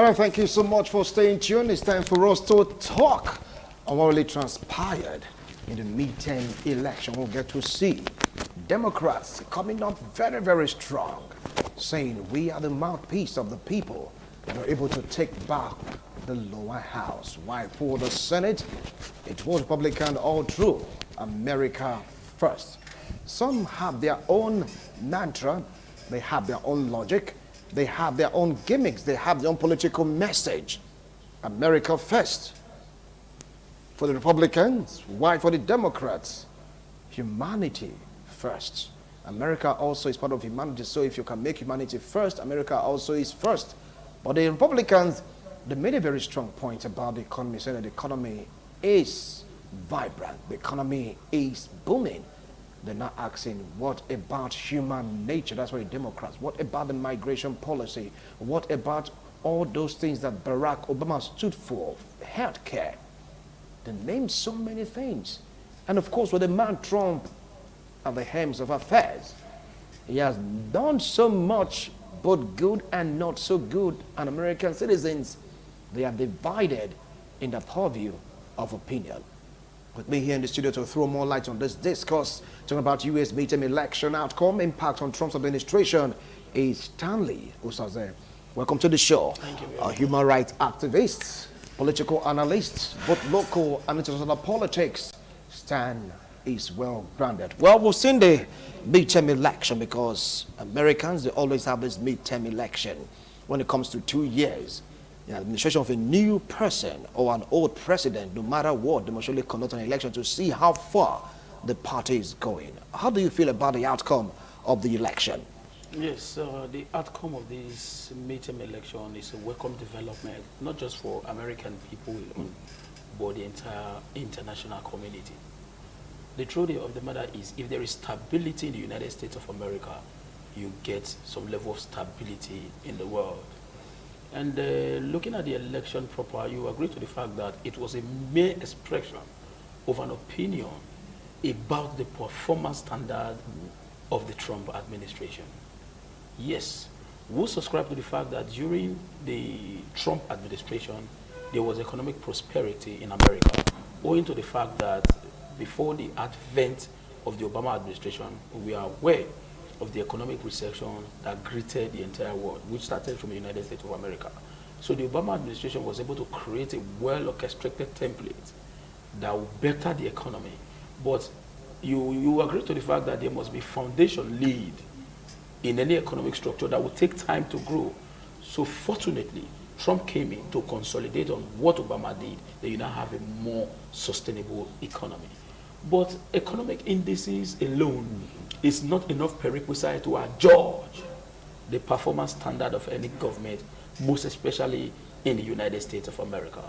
All right, thank you so much for staying tuned. It's time for us to talk on what really transpired in the midterm election. We'll get to see Democrats coming up very, very strong, saying we are the mouthpiece of the people and are able to take back the lower house. Why for the Senate? It was Republican all through. America first. Some have their own mantra, they have their own logic, they have their own gimmicks, they have their own political message. America first. For the Republicans, why for the Democrats? Humanity first. America also is part of humanity, so if you can make humanity first, America also is first. But the Republicans, they made a very strong point about the economy, saying that the economy is vibrant, the economy is booming. They're not asking, what about human nature? That's why the Democrats. What about the migration policy? What about all those things that Barack Obama stood for? Healthcare. They named so many things. And of course, with the man Trump at the helm of affairs, he has done so much, both good and not so good. And American citizens, they are divided in the purview of opinion. With me here in the studio to throw more light on this discourse, talking about U.S. midterm election outcome, impact on Trump's administration, is Stanley Usaze. Welcome to the show. Thank you. A human rights activist, political analyst, both local and international politics. Stan is well grounded. Well, we've seen the midterm election because Americans, they always have this midterm election when it comes to 2 years. The administration of a new person or an old president, no matter what, they must really conduct an election to see how far the party is going. How do you feel about the outcome of the election? Yes, the outcome of this midterm election is a welcome development, not just for American people alone, but the entire international community. The truth of the matter is, if there is stability in the United States of America, you get some level of stability in the world. And looking at the election proper, you agree to the fact that it was a mere expression of an opinion about the performance standard of the Trump administration. Yes, we subscribe to the fact that during the Trump administration, there was economic prosperity in America, owing to the fact that before the advent of the Obama administration, we are aware of the economic recession that greeted the entire world, which started from the United States of America. So the Obama administration was able to create a well-orchestrated template that will better the economy. But you agree to the fact that there must be foundation laid in any economic structure that will take time to grow. So fortunately, Trump came in to consolidate on what Obama did, that you now have a more sustainable economy. But economic indices alone is not enough prerequisite to adjudge the performance standard of any government, most especially in the United States of America.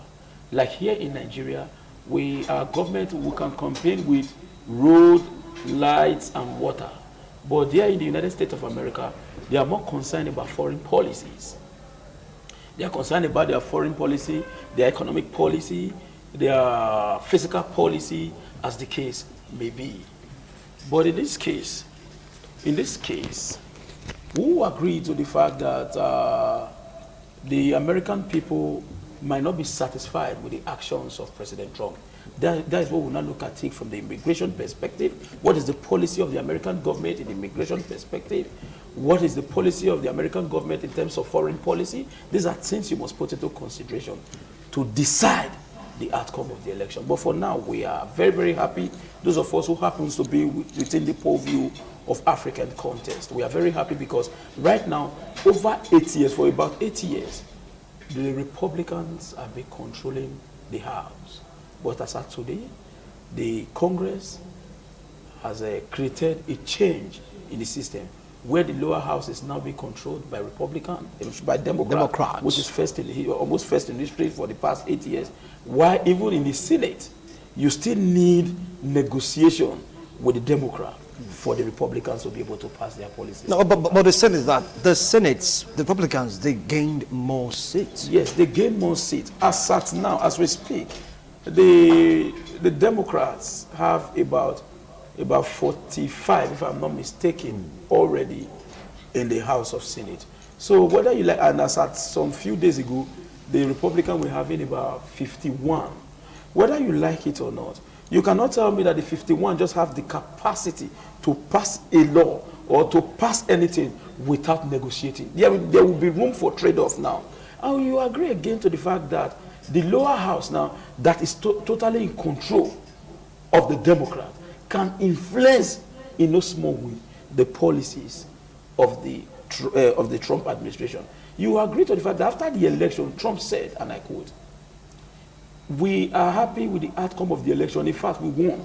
Like here in Nigeria, our government, we can campaign with road, lights, and water. But there in the United States of America, they are more concerned about foreign policies. They are concerned about their foreign policy, their economic policy, their physical policy, as the case may be. But in this case, who agree to the fact that the American people might not be satisfied with the actions of President Trump? That is what we now look at it from the immigration perspective. What is the policy of the American government in the immigration perspective? What is the policy of the American government in terms of foreign policy? These are things you must put into consideration to decide the outcome of the election. But for now, we are very, very happy. Those of us who happens to be within the purview of African contest, we are very happy because right now, over 8 years, for about 8 years, the Republicans have been controlling the House. But as of today, the Congress has created a change in the system where the lower house is now being controlled by Democrats, which is almost first in history for the past 8 years. While even in the Senate, you still need negotiation with the Democrats for the Republicans to be able to pass their policies. No, but the Senate is that the Republicans, they gained more seats. Yes, they gained more seats. As at now, as we speak, the Democrats have about 45, if I'm not mistaken, already in the House of Senate. So whether you like, and as at some few days ago, the Republican were having about 51. Whether you like it or not, you cannot tell me that the 51 just have the capacity to pass a law or to pass anything without negotiating. There will be room for trade-off now. And you agree again to the fact that the lower house now, that is totally in control of the Democrat, can influence in no small way the policies of the Trump administration. You agree to the fact that after the election, Trump said, and I quote, "We are happy with the outcome of the election. In fact, we won.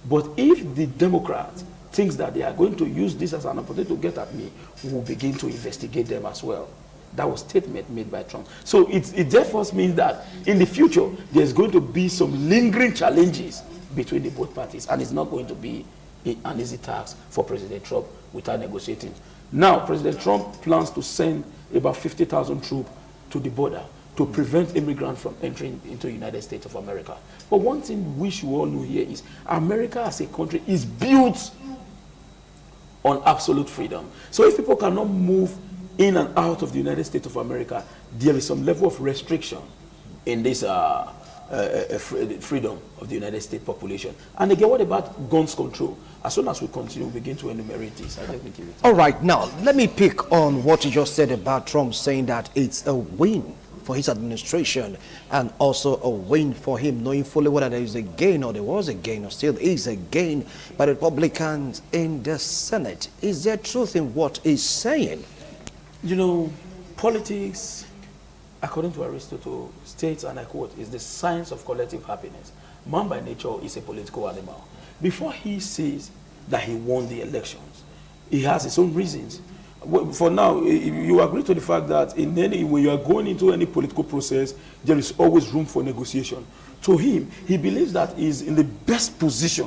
But if the Democrat thinks that they are going to use this as an opportunity to get at me, we will begin to investigate them as well." That was a statement made by Trump. So it therefore means that in the future, there's going to be some lingering challenges between the both parties, and it's not going to be an easy task for President Trump without negotiating. Now, President Trump plans to send about 50,000 troops to the border to prevent immigrants from entering into the United States of America. But one thing we should all know here is America as a country is built on absolute freedom. So if people cannot move in and out of the United States of America, there is some level of restriction in this freedom of the United States population. And again, what about guns control? As soon as we continue, we begin to enumerate this. I think we give it. All right, now let me pick on what you just said about Trump saying that it's a win for his administration and also a win for him, knowing fully whether there is a gain or there was a gain or still is a gain by the Republicans in the Senate. Is there truth in what he's saying? You know, politics, according to Aristotle, states, and I quote, is the science of collective happiness. Man by nature is a political animal. Before he says that he won the elections, he has his own reasons. For now, you agree to the fact that when you are going into any political process, there is always room for negotiation. To him, he believes that he is in the best position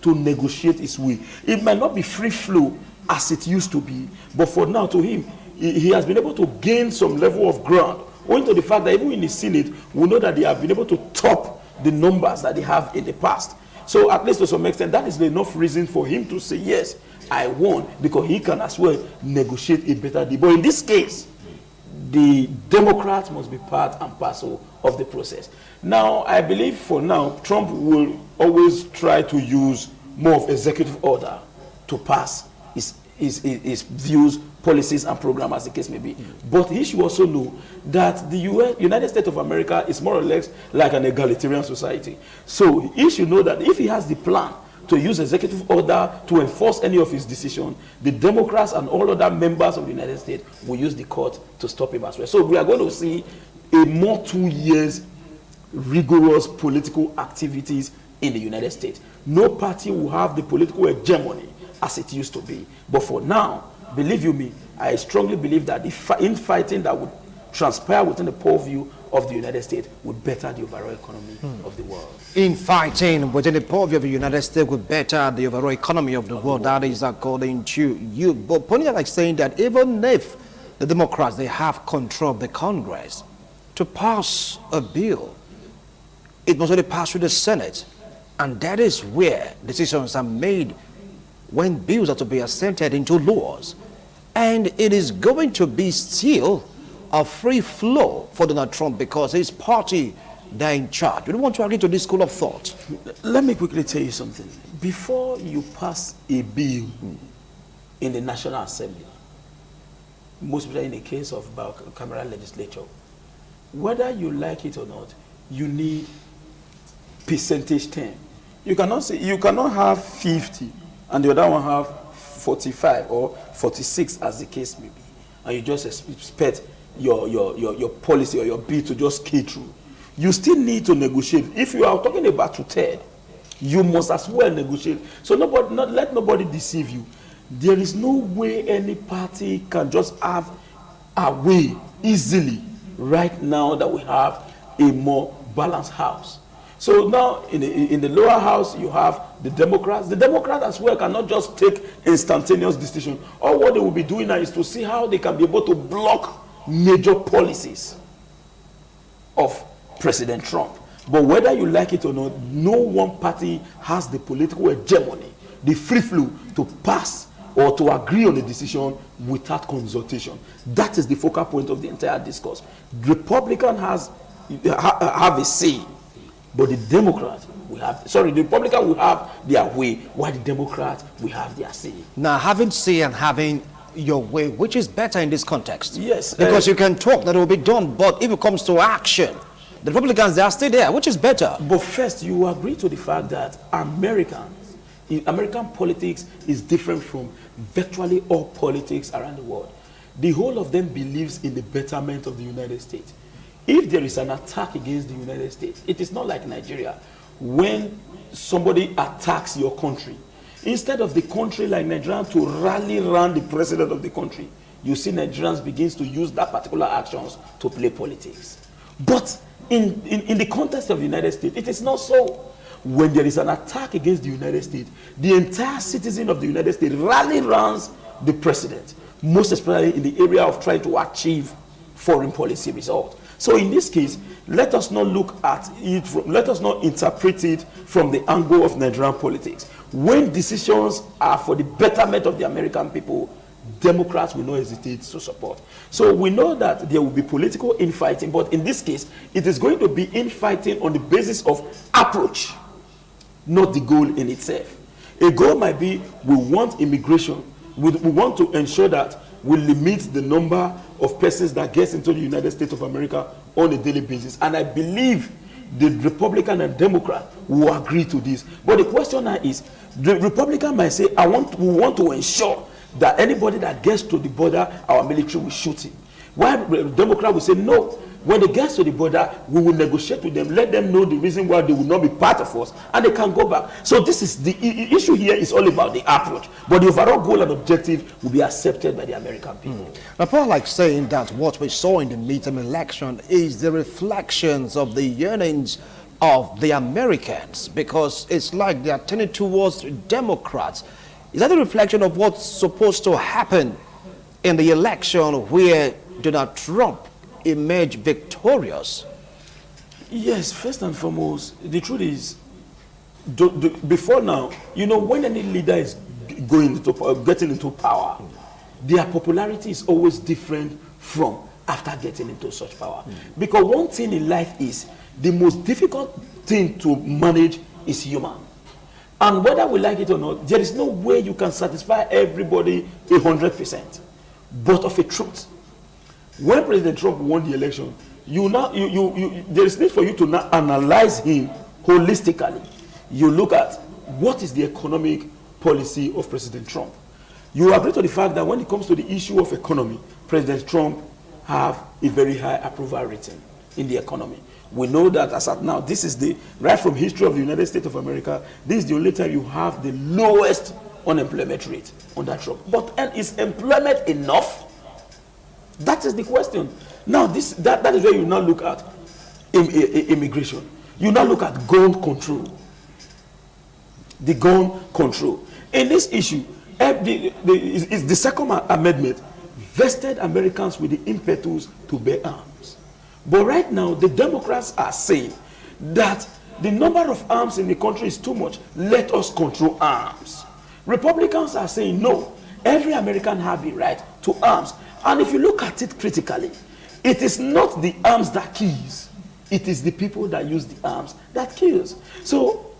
to negotiate his way. It might not be free flow as it used to be, but for now, to him, he has been able to gain some level of ground, owing to the fact that even in the Senate, we know that they have been able to top the numbers that they have in the past. So at least to some extent, that is enough reason for him to say, yes, I won, because he can as well negotiate a better deal. But in this case, the Democrats must be part and parcel of the process. Now, I believe for now, Trump will always try to use more of executive order to pass his views, policies, and programs, as the case may be. But he should also know that the United States of America is more or less like an egalitarian society. So he should know that if he has the plan to use executive order to enforce any of his decisions, the Democrats and all other members of the United States will use the court to stop him as well. So we are going to see a more 2 years rigorous political activities in the United States. No party will have the political hegemony as it used to be. But for now, believe you me, I strongly believe that the infighting that would transpire within the purview of the United States would better the overall economy of the world. Infighting within the purview of the United States would better the overall economy of the world. That is according to you. But Ponya like saying that even if the Democrats, they have control of the Congress to pass a bill, it must only pass through the Senate. And that is where decisions are made when bills are to be assented into laws. And it is going to be still a free flow for Donald Trump because his party, they're in charge. We don't want to agree to this school of thought. Let me quickly tell you something. Before you pass a bill in the National Assembly, most especially in the case of bicameral legislature, whether you like it or not, you need percentage term. You cannot have 50 and the other one have 45 or 46 as the case may be, and you just expect your policy or your bill to just skate through. You still need to negotiate. If you are talking about 2/3, you must as well negotiate. So let nobody deceive you. There is no way any party can just have a way easily right now that we have a more balanced house. So now in the lower house, you have the Democrats. The Democrats as well cannot just take instantaneous decision. All what they will be doing now is to see how they can be able to block major policies of President Trump. But whether you like it or not, no one party has the political hegemony, the free flow to pass or to agree on a decision without consultation. That is the focal point of the entire discourse. Republican have a say, but the Democrat the Republican will have their way, while the Democrat will have their say. Now, having say and having your way, which is better in this context? Yes. Because you can talk that it will be done, but if it comes to action, the Republicans, they are still there, which is better. But first, you agree to the fact that American politics is different from virtually all politics around the world. The whole of them believes in the betterment of the United States. If there is an attack against the United States, it is not like Nigeria. When somebody attacks your country, instead of the country like Nigeria to rally around the president of the country, you see Nigerians begins to use that particular actions to play politics. But in the context of the United States, it is not so. When there is an attack against the United States, the entire citizen of the United States rally around the president, most especially in the area of trying to achieve foreign policy results. So in this case, let us not look at it, let us not interpret it from the angle of Nigerian politics. When decisions are for the betterment of the American people, Democrats will not hesitate to support. So we know that there will be political infighting, but in this case, it is going to be infighting on the basis of approach, not the goal in itself. A goal might be, we want immigration. We want to ensure that we limit the number of persons that gets into the United States of America on a daily basis. And I believe the Republican and Democrat will agree to this. But the question now is, the Republican might say, we want to ensure that anybody that gets to the border, our military will shoot him. While the Democrat will say, no, when they get to the border, we will negotiate with them, let them know the reason why they will not be part of us, and they can go back. So this is the issue here is all about the approach. But the overall goal and objective will be accepted by the American people. Now, Paul, like saying that what we saw in the midterm election is the reflections of the yearnings of the Americans, because it's like they are turning towards Democrats. Is that a reflection of what's supposed to happen in the election where Donald Trump emerged victorious? Yes, first and foremost, the truth is, before now, you know, when any leader is getting into power, their popularity is always different from after getting into such power. Because one thing in life is, the most difficult thing to manage is human. And whether we like it or not, there is no way you can satisfy everybody 100%. But of a truth, when President Trump won the election, there is need for you to now analyze him holistically. You look at what is the economic policy of President Trump. You agree to the fact that when it comes to the issue of economy, President Trump have a very high approval rating in the economy. We know that as of now, this is right from history of the United States of America, this is the only time you have the lowest unemployment rate under Trump. But is employment enough? That is the question. Now, that is where you now look at immigration. You now look at gun control. The gun control. In this issue, the Second Amendment vested Americans with the impetus to bear arms. But right now, the Democrats are saying that the number of arms in the country is too much. Let us control arms. Republicans are saying, no, every American has the right to arms. And if you look at it critically, it is not the arms that kills. It is the people that use the arms that kills. So,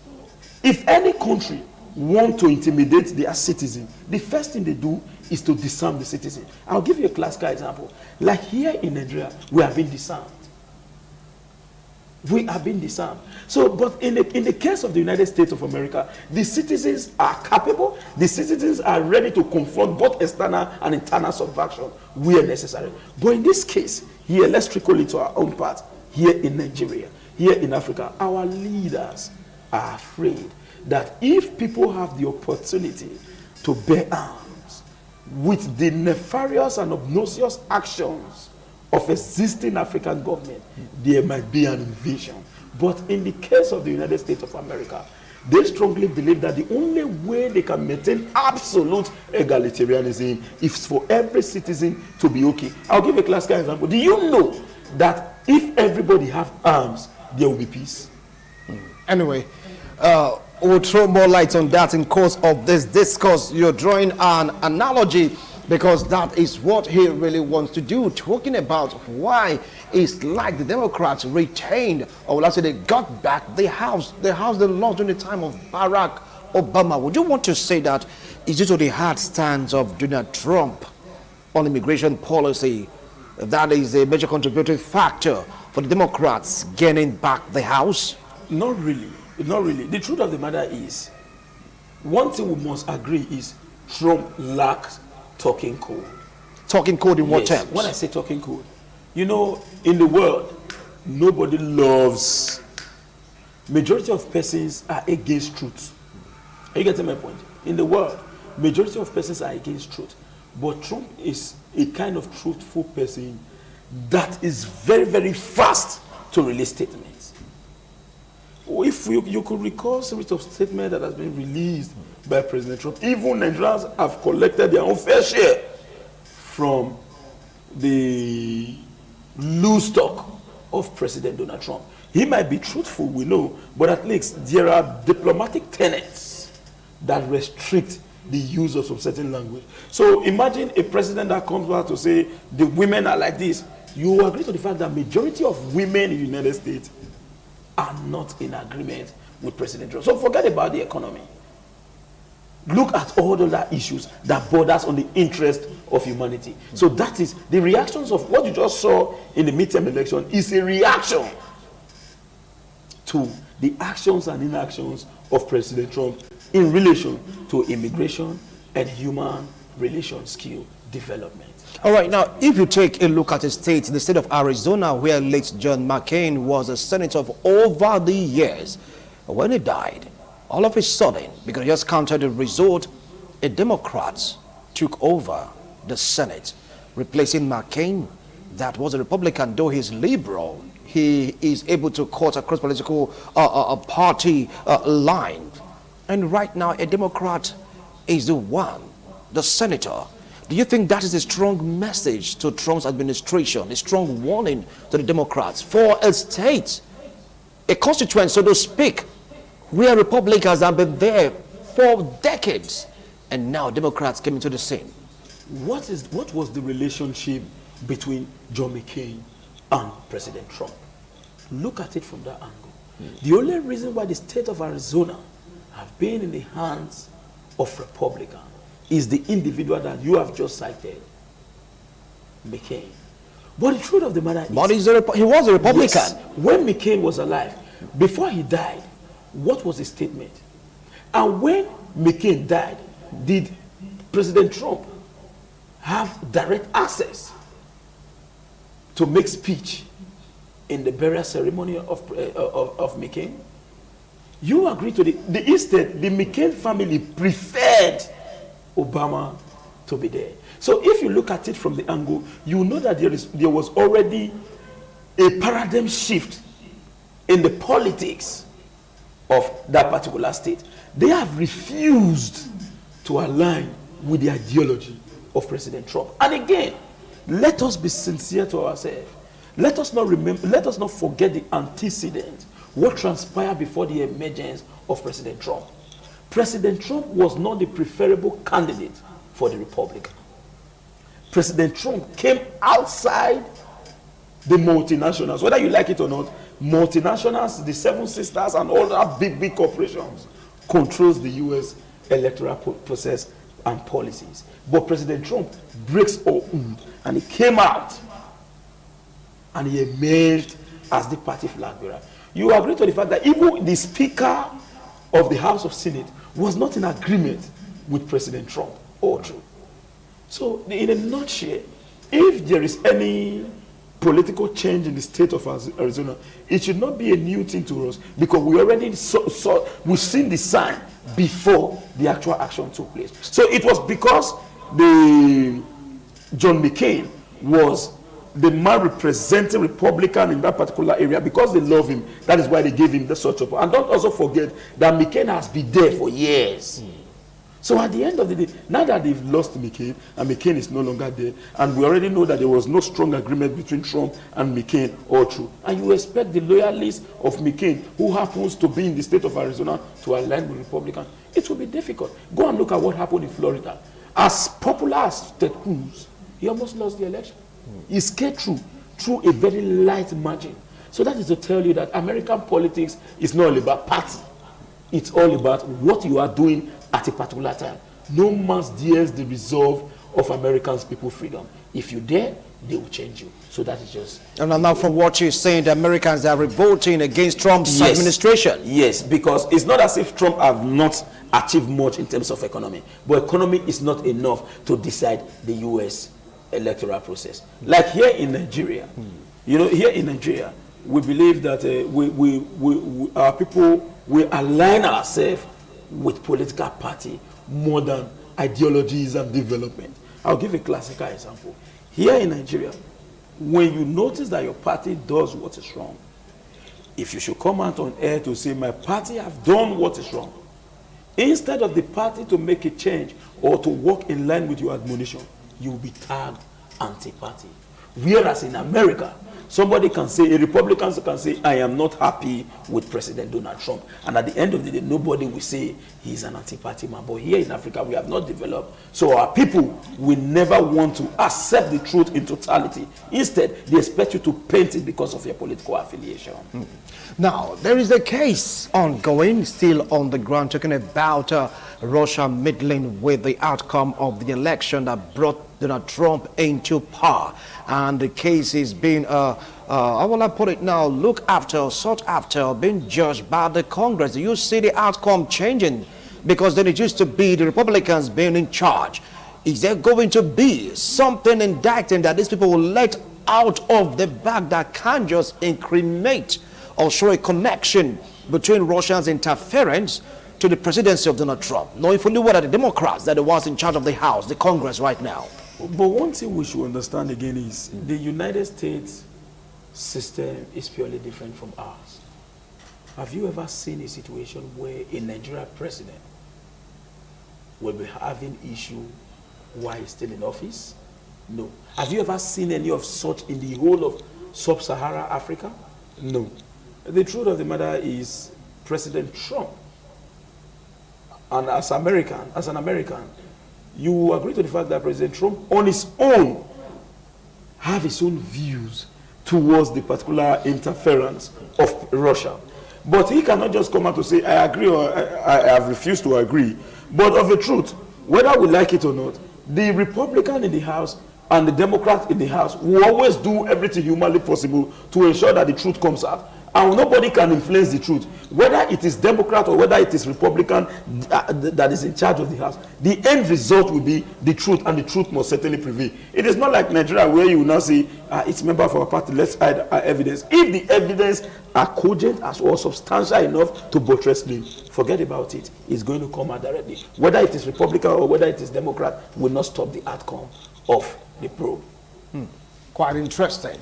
if any country want to intimidate their citizen, the first thing they do is to disarm the citizen. I'll give you a classical example. Like here in Nigeria, we have been disarmed. We have been disarmed. So, but in the case of the United States of America, the citizens are capable, the citizens are ready to confront both external and internal subversion where necessary. But in this case, here, let's trickle it to our own part, here in Nigeria, here in Africa, our leaders are afraid that if people have the opportunity to bear arms with the nefarious and obnoxious actions of existing African government, there might be an invasion. But in the case of the United States of America, they strongly believe that the only way they can maintain absolute egalitarianism is for every citizen to be okay. I'll give a classical example. Do you know that if everybody have arms, there will be peace? Anyway, We'll throw more light on that in course of this discourse. You're drawing an analogy because that is what he really wants to do, talking about why it's like the Democrats retained, or let's say they got back the house they lost during the time of Barack Obama. Would you want to say that is due to the hard stance of Donald Trump on immigration policy that is a major contributing factor for the Democrats gaining back the house? Not really. Not really. The truth of the matter is, one thing we must agree is Trump lacks talking code. Talking code in what terms? When I say talking code, you know, in the world, nobody loves, majority of persons are against truth. Are you getting my point? In the world, majority of persons are against truth. But Trump is a kind of truthful person that is very, very fast to release statements. If you could recall a series of statements that has been released by President Trump, even Nigerians have collected their own fair share from the loose talk of President Donald Trump. He might be truthful, we know, but at least there are diplomatic tenets that restrict the use of some certain language. So imagine a president that comes out to say the women are like this. You agree to the fact that majority of women in the United States are not in agreement with President Trump. So forget about the economy. Look at all the other issues that borders on the interest of humanity. So that is the reactions of what you just saw in the midterm election is a reaction to the actions and inactions of President Trump in relation to immigration and human relation skill development. All right, now, if you take a look at the state of Arizona, where late John McCain was a senator for over the years, when he died, all of a sudden, because he just counted the result, a Democrat took over the Senate, replacing McCain. That was a Republican, though he's liberal. He is able to cut across political party lines. And right now, a Democrat is the one, the senator. Do you think that is a strong message to Trump's administration, a strong warning to the Democrats for a state, a constituent, so to speak, where Republicans have been there for decades, and now Democrats came into the scene? What was the relationship between John McCain and President Trump? Look at it from that angle. The only reason why the state of Arizona have been in the hands of Republicans is the individual that you have just cited, McCain. But the truth of the matter is, but he was a Republican. Yes, when McCain was alive, before he died, what was his statement? And when McCain died, did President Trump have direct access to make speech in the burial ceremony of McCain? You agree to instead, the McCain family preferred Obama to be there. So if you look at it from the angle, you know that there was already a paradigm shift in the politics of that particular state. They have refused to align with the ideology of President Trump. And again, let us be sincere to ourselves. Let us not forget the antecedent, what transpired before the emergence of President Trump. President Trump was not the preferable candidate for the Republican. President Trump came outside the multinationals, whether you like it or not. Multinationals, the Seven Sisters, and all that big corporations controls the U.S. electoral process and policies. But President Trump breaks all, and he came out, and he emerged as the party flag bearer. You agree to the fact that even the Speaker of the House of Senate was not in agreement with President Trump. All true. So, in a nutshell, if there is any political change in the state of Arizona, it should not be a new thing to us, because we already we've seen the sign before the actual action took place. So it was because John McCain was the man representing Republican in that particular area, because they love him. That is why they gave him the sort of. And don't also forget that McCain has been there for years. So at the end of the day, now that they've lost McCain, and McCain is no longer there, and we already know that there was no strong agreement between Trump and McCain all through, and you expect the loyalists of McCain, who happens to be in the state of Arizona, to align with Republicans, it will be difficult. Go and look at what happened in Florida. As popular as Ted Cruz, he almost lost the election. He skated through a very light margin. So that is to tell you that American politics is not all about party. It's all about what you are doing at a particular time. No man dares the resolve of Americans' people's freedom. If you dare, they will change you. So that is just... And now from what you're saying, the Americans are revolting against Trump's administration. Yes, because it's not as if Trump have not achieved much in terms of economy. But economy is not enough to decide the U.S. electoral process. Like here in Nigeria, you know, here in Nigeria, we believe that our people, we align ourselves with political party more than ideologies and development. I'll give a classical example. Here in Nigeria, when you notice that your party does what is wrong, if you should come out on air to say, my party have done what is wrong, instead of the party to make a change or to work in line with your admonition, you will be tagged anti-party. Whereas in America, somebody can say, a Republican can say, I am not happy with President Donald Trump. And at the end of the day, nobody will say he's an anti-party man. But here in Africa, we have not developed. So our people will never want to accept the truth in totality. Instead, they expect you to paint it because of your political affiliation. Now, there is a case ongoing, still on the ground, talking about Russia meddling with the outcome of the election that brought Donald Trump into power. And the case is being, how will I put it now, sought after, being judged by the Congress. Do you see the outcome changing? Because then it used to be the Republicans being in charge. Is there going to be something indicting that these people will let out of the bag that can just incriminate or show a connection between Russia's interference to the presidency of Donald Trump, knowing fully well that the Democrats that are the ones in charge of the House, the Congress right now? But one thing we should understand again is the United States system is purely different from ours. Have you ever seen a situation where a Nigerian president will be having issue while he's still in office? No. Have you ever seen any of such in the whole of sub-Saharan Africa? No. The truth of the matter is President Trump, and as an American, you agree to the fact that President Trump on his own have his own views towards the particular interference of Russia. But he cannot just come out to say, I agree or I have refused to agree. But of the truth, whether we like it or not, the Republican in the House and the Democrat in the House will always do everything humanly possible to ensure that the truth comes out. And nobody can influence the truth. Whether it is Democrat or whether it is Republican that is in charge of the House, the end result will be the truth, and the truth must certainly prevail. It is not like Nigeria where you will now say, it's a member of our party, let's hide our evidence. If the evidence are cogent as or substantial enough to buttress claim, forget about it. It's going to come out directly. Whether it is Republican or whether it is Democrat will not stop the outcome of the probe. Quite interesting.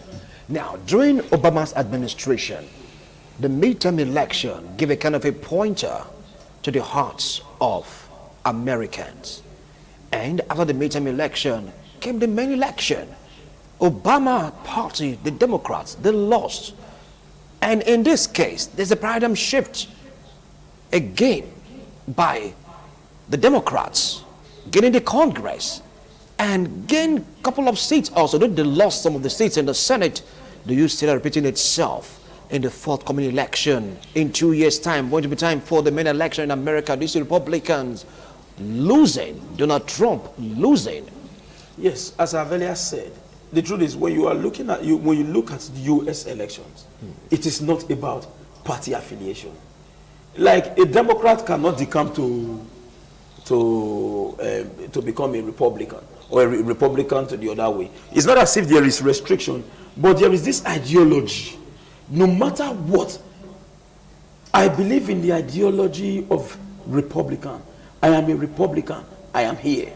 Now, during Obama's administration, the midterm election gave a kind of a pointer to the hearts of Americans. And after the midterm election came the main election. Obama party, the Democrats, they lost. And in this case, there's a paradigm shift again by the Democrats getting the Congress and gain a couple of seats also. Though they lost some of the seats in the Senate, do you see that repeating itself in the forthcoming election in 2 years' time? Going to be time for the main election in America. Do you see Republicans losing, Donald Trump losing? Yes, as I've earlier said, the truth is when you look at the U.S. elections, it is not about party affiliation. Like a Democrat cannot decamp to become a Republican, or a Republican to the other way. It's not as if there is restriction, but there is this ideology. No matter what, I believe in the ideology of Republican. I am a Republican. I am here.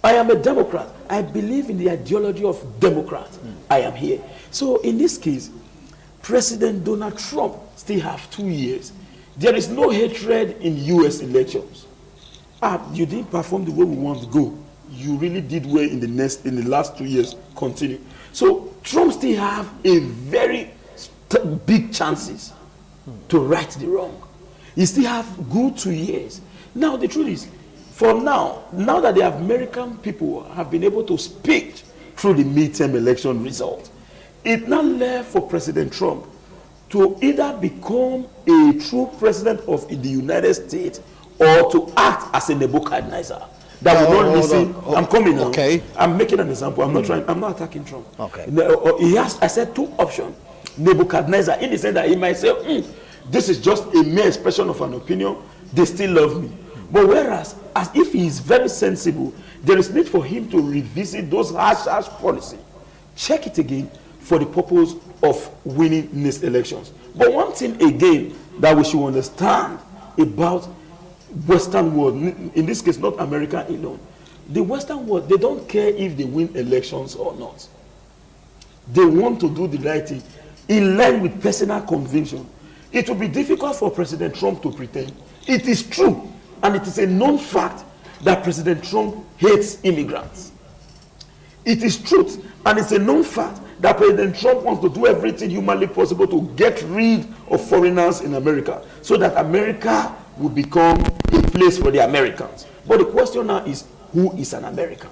I am a Democrat. I believe in the ideology of Democrat. I am here. So in this case, President Donald Trump still have 2 years. There is no hatred in U.S. elections. You didn't perform the way we want to go. You really did well in the last 2 years. Continue. So Trump still have a very big chances to right the wrong. He still have good 2 years. Now the truth is, for now that the American people have been able to speak through the midterm election result, it now left for President Trump to either become a true president of the United States or to act as a Nebuchadnezzar that will not listen. I'm coming now. Okay. I'm making an example. I'm not attacking Trump. Okay. He has, I said, two options. Nebuchadnezzar, in the sense that he might say, this is just a mere expression of an opinion. They still love me. But whereas, as if he is very sensible, there is need for him to revisit those harsh policy. Check it again for the purpose of winning these elections. But one thing again that we should understand about Western world, in this case not America alone, the Western world, they don't care if they win elections or not. They want to do the right thing in line with personal conviction. It will be difficult for President Trump to pretend. It is true, and it is a known fact that President Trump hates immigrants. It is truth, and it's a known fact that President Trump wants to do everything humanly possible to get rid of foreigners in America so that America will become a place for the Americans. But the question now is, who is an American?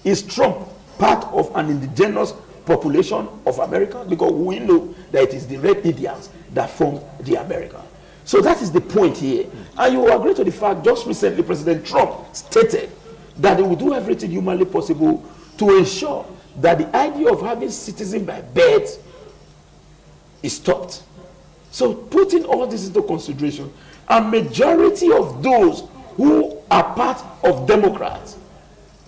Is Trump part of an indigenous population of America? Because we know that it is the red Indians that form the America. So that is the point here. And you will agree to the fact, just recently President Trump stated that he will do everything humanly possible to ensure that the idea of having citizen by birth is stopped. So putting all this into consideration, a majority of those who are part of Democrats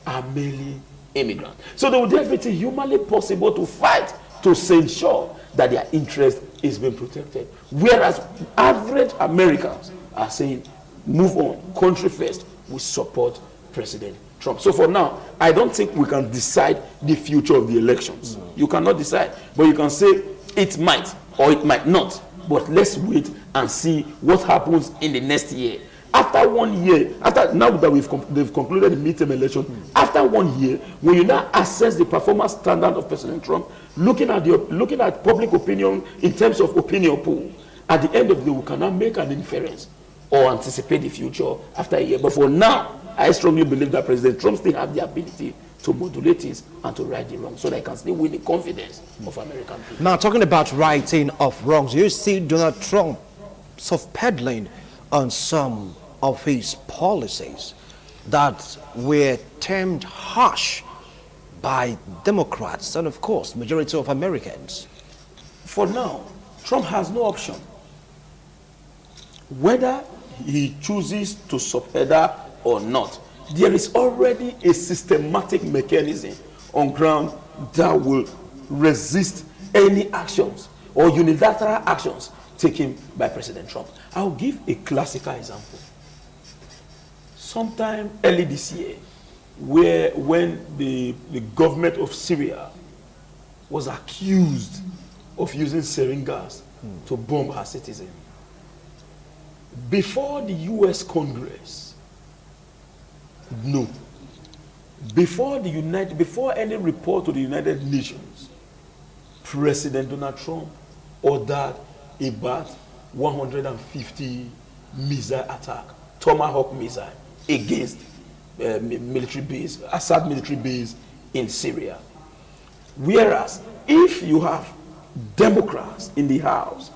are mainly immigrants. So they will do everything humanly possible to fight to ensure that their interest is being protected. Whereas average Americans are saying, move on, country first, we support President Trump. So for now, I don't think we can decide the future of the elections. You cannot decide, but you can say it might or it might not. But let's wait and see what happens in the next year. After 1 year, now that they've concluded the midterm election, after 1 year, when you now assess the performance standard of President Trump, looking at public opinion in terms of opinion poll, at the end of the day, we cannot make an inference or anticipate the future after a year. But for now, I strongly believe that President Trump still has the ability to modulate this and to right the wrong, so that he can still win the confidence of American people. Now, talking about righting of wrongs, you see Donald Trump soft peddling on some of his policies that were termed harsh by Democrats and, of course, majority of Americans. For now, Trump has no option. Whether he chooses to subpedal or not, there is already a systematic mechanism on ground that will resist any actions or unilateral actions taken by President Trump. I'll give a classical example. Sometime early this year, when the government of Syria was accused of using sarin gas to bomb her citizens, before the U.S. Congress, before any report to the United Nations, President Donald Trump ordered about 150 missile attack, Tomahawk missile, against military base, Assad military base in Syria. Whereas, if you have Democrats in the House,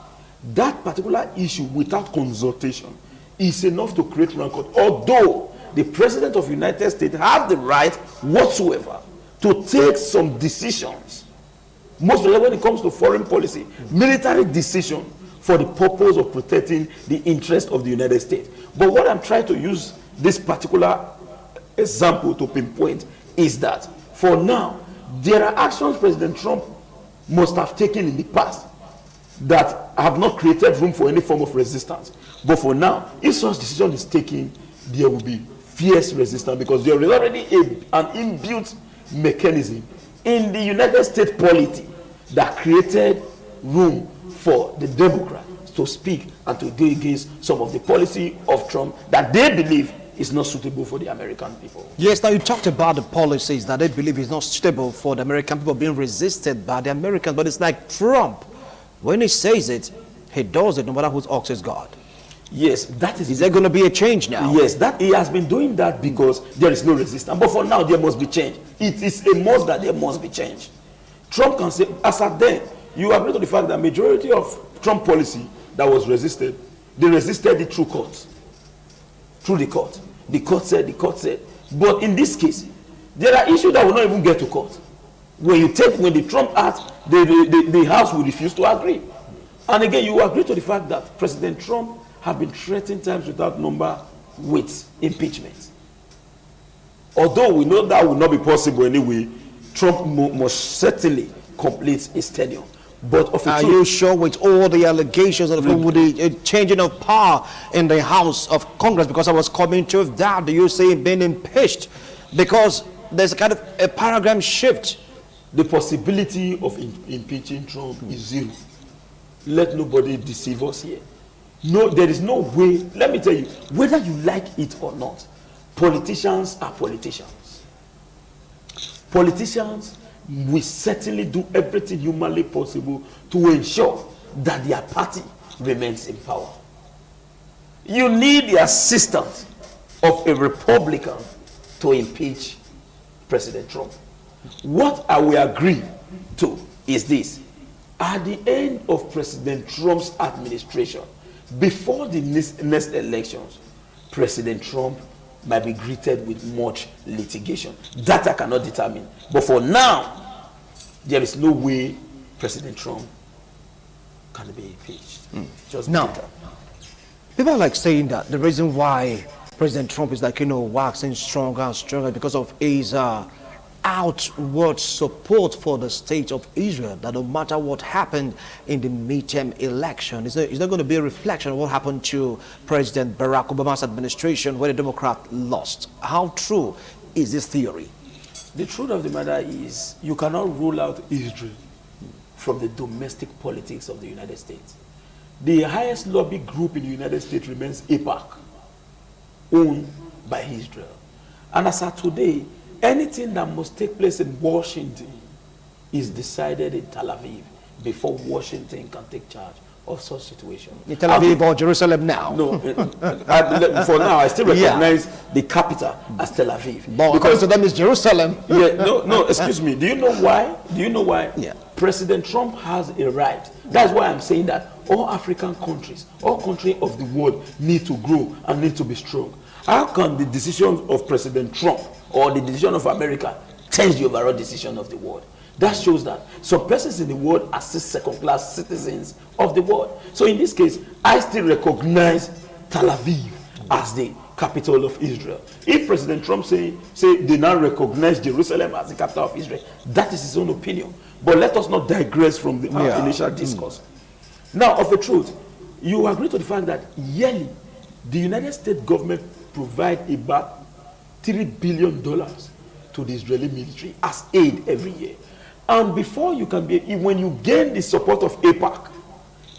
that particular issue without consultation is enough to create rancor. Although the President of the United States has the right whatsoever to take some decisions, most of when it comes to foreign policy, military decision for the purpose of protecting the interest of the United States. But what I'm trying to use this particular example to pinpoint is that for now, there are actions President Trump must have taken in the past that have not created room for any form of resistance. But for now, if such decision is taken, there will be fierce resistance because there is already an inbuilt mechanism in the United States polity that created room for the Democrats to speak and to go against some of the policy of Trump that they believe is not suitable for the American people. Yes, now you talked about the policies that they believe is not suitable for the American people being resisted by the Americans, but it's like Trump. When he says it, he does it no matter whose ox is God. Yes, that is. Is there going to be a change now? Yes, that he has been doing that because there is no resistance. But for now, there must be change. It is a must that there must be change. Trump can say, as at then, you agree to the fact that majority of Trump policy that was resisted, they resisted it through court. Through the court. The court said, the court said. But in this case, there are issues that will not even get to court. When the Trump Act, the House will refuse to agree. And again, you agree to the fact that President Trump have been threatened times without number with impeachment. Although we know that will not be possible anyway, Trump must certainly complete his tenure. But of are you sure with all the allegations of with the changing of power in the House of Congress? Because I was coming to that, do you say being impeached? Because there's a kind of a paradigm shift. The possibility of impeaching Trump is zero. Let nobody deceive us here. No, there is no way. Let me tell you, whether you like it or not, politicians are politicians. Politicians will certainly do everything humanly possible to ensure that their party remains in power. You need the assistance of a Republican to impeach President Trump. What I will agree to is this. At the end of President Trump's administration, before the next elections, President Trump might be greeted with much litigation. That I cannot determine. But for now, there is no way President Trump can be impeached. Just now, people are like saying that the reason why President Trump is like, waxing stronger and stronger because of his outward support for the state of Israel, that no matter what happened in the midterm election, it's not going to be a reflection of what happened to President Barack Obama's administration when the Democrat lost. How true is this theory? The truth of the matter is you cannot rule out Israel from the domestic politics of the United States. The highest lobby group in the United States remains AIPAC, owned by Israel. And as of today, anything that must take place in Washington is decided in Tel Aviv before Washington can take charge of such situation. In Tel Aviv or Jerusalem now? No, for now I still recognize the capital as Tel Aviv. But because to them is Jerusalem. No, excuse me. Do you know why? Yeah. President Trump has a right. That's why I'm saying that all African countries, all countries of the world need to grow and need to be strong. How can the decision of President Trump or the decision of America change the overall decision of the world? That shows that some persons in the world are still second-class citizens of the world. So in this case, I still recognize Tel Aviv as the capital of Israel. If President Trump say they now recognize Jerusalem as the capital of Israel, that is his own opinion. But let us not digress from the initial discourse. Now, of the truth, you agree to the fact that yearly, the United States government provide about $3 billion to the Israeli military as aid every year. And before you can be, when you gain the support of AIPAC,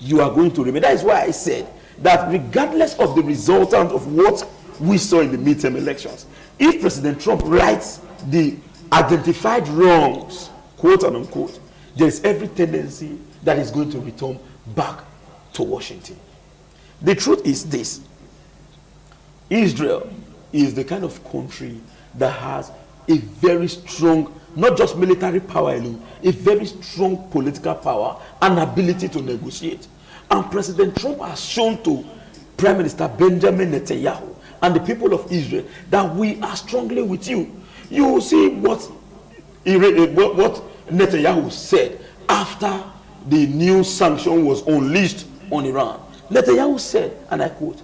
you are going to remain. That is why I said that regardless of the resultant of what we saw in the midterm elections, if President Trump rights the identified wrongs, quote and unquote, there is every tendency that is going to return back to Washington. The truth is this. Israel is the kind of country that has a very strong, not just military power alone, a very strong political power and ability to negotiate. And President Trump has shown to Prime Minister Benjamin Netanyahu and the people of Israel that we are strongly with you. You will see what Netanyahu said after the new sanction was unleashed on Iran. Netanyahu said, and I quote,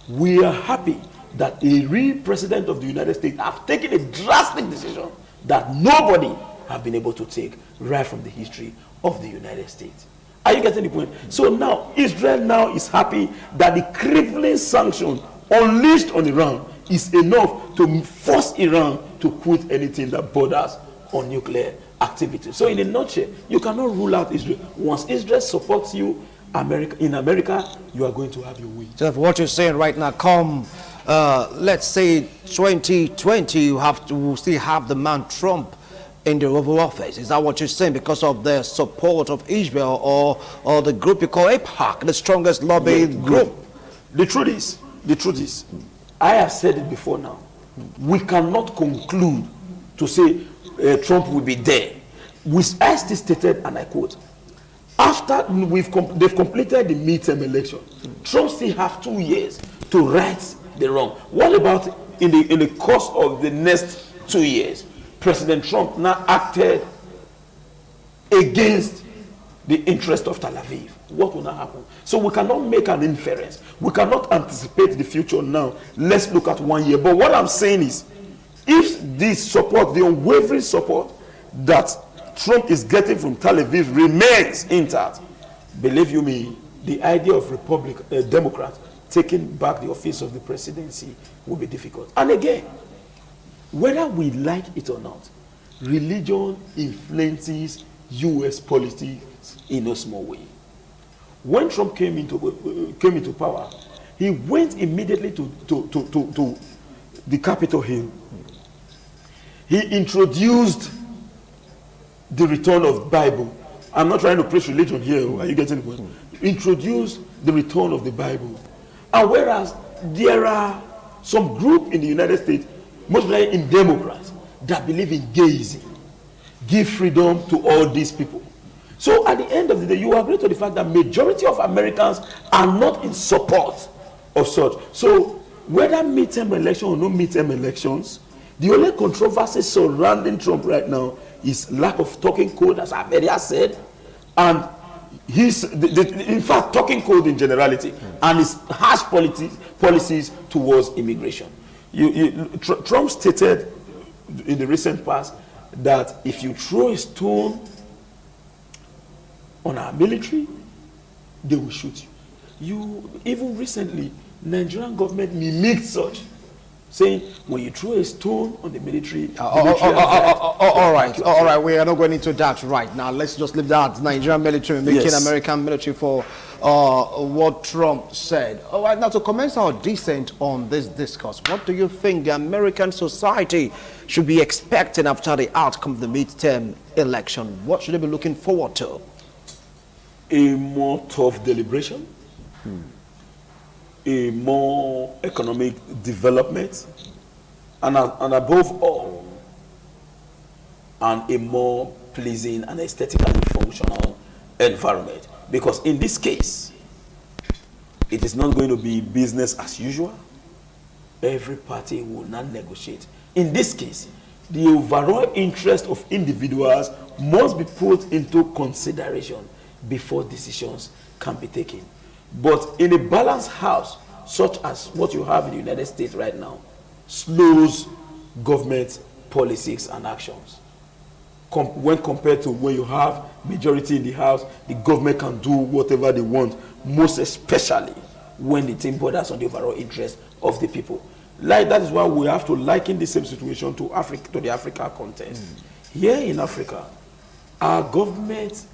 "We are happy that a real president of the United States have taken a drastic decision that nobody have been able to take right from the history of the United States." Are you getting the point? So now, Israel now is happy that the crippling sanction unleashed on Iran is enough to force Iran to quit anything that borders on nuclear activity. So in a nutshell, you cannot rule out Israel. Once Israel supports you, in America, you are going to have your way. So what you're saying right now, come let's say 2020, you have to still have the man Trump in the Oval Office. Is that what you're saying? Because of the support of Israel or the group you call AIPAC, the strongest lobby group? The truth is, I have said it before now. We cannot conclude to say Trump will be there. I still stated, and I quote, after they've completed the midterm election, Trump still have 2 years to right the wrong. What about in the course of the next 2 years? President Trump now acted against the interest of Tel Aviv. What will now happen? So we cannot make an inference. We cannot anticipate the future now. Let's look at 1 year. But what I'm saying is, if this support, the unwavering support that Trump is getting from Tel Aviv remains intact, believe you me, the idea of Democrats taking back the office of the presidency will be difficult. And again, whether we like it or not, religion influences U.S. politics in a small way. When Trump came into power, he went immediately to the Capitol Hill. He introduced the return of Bible. I'm not trying to preach religion here. Are you getting the point? Introduced the return of the Bible. And whereas there are some group in the United States, mostly in Democrats, that believe in gayism, give freedom to all these people. So at the end of the day, you agree to the fact that majority of Americans are not in support of such. So whether midterm election or no midterm elections, the only controversy surrounding Trump right now is lack of talking code, as I've already said, and in fact, talking code in generality, and his harsh policies towards immigration. Trump stated in the recent past that if you throw a stone on our military, they will shoot you. Even recently, Nigerian government mimicked such, saying when you throw a stone on the military, all right, we are not going into that right now. Let's just leave that. Nigerian military making American military for what Trump said. All right, now to commence our descent on this discourse, what do you think the American society should be expecting after the outcome of the midterm election? What should they be looking forward to? A more tough deliberation, a more economic development, and above all, and a more pleasing and aesthetically functional environment. Because in this case, it is not going to be business as usual. Every party will not negotiate. In this case, the overall interest of individuals must be put into consideration before decisions can be taken. But in a balanced house, such as what you have in the United States right now, slows government policies and actions. When compared to when you have majority in the house, the government can do whatever they want, most especially when the thing borders on the overall interest of the people. Like that is why we have to liken the same situation to Africa, to the Africa context. Here in Africa, our government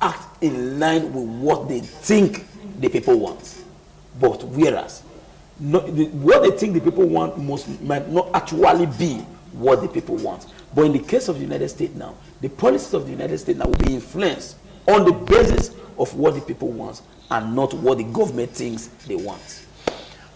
act in line with what they think the people want. But whereas what they think the people want might not actually be what the people want. But in the case of the United States now, the policies of the United States now will be influenced on the basis of what the people want and not what the government thinks they want.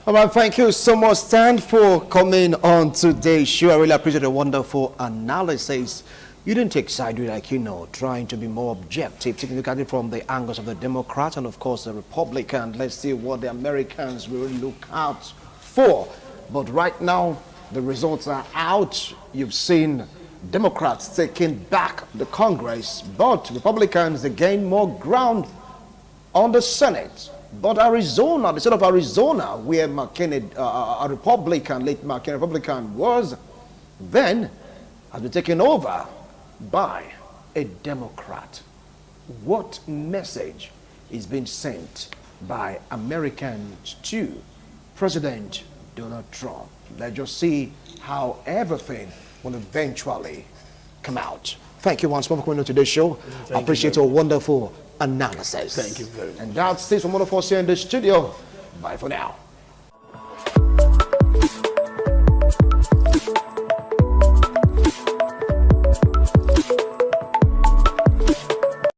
All right, thank you so much, Stan, for coming on today's show. I really appreciate the wonderful analysis. You didn't take side, like, trying to be more objective, taking a look at it from the angles of the Democrat and, of course, the Republican. Let's see what the Americans will look out for. But right now, the results are out. You've seen Democrats taking back the Congress, but Republicans, they gain more ground on the Senate. But Arizona, the state of Arizona, where McCain, a Republican, late McCain Republican was, then has been taken over by a Democrat. What message is being sent by Americans to President Donald Trump? Let's just see how everything will eventually come out. Thank you once more for coming on today's show. I appreciate your wonderful analysis. Thank you very much. And that's it from all of us here in the studio. Bye for now.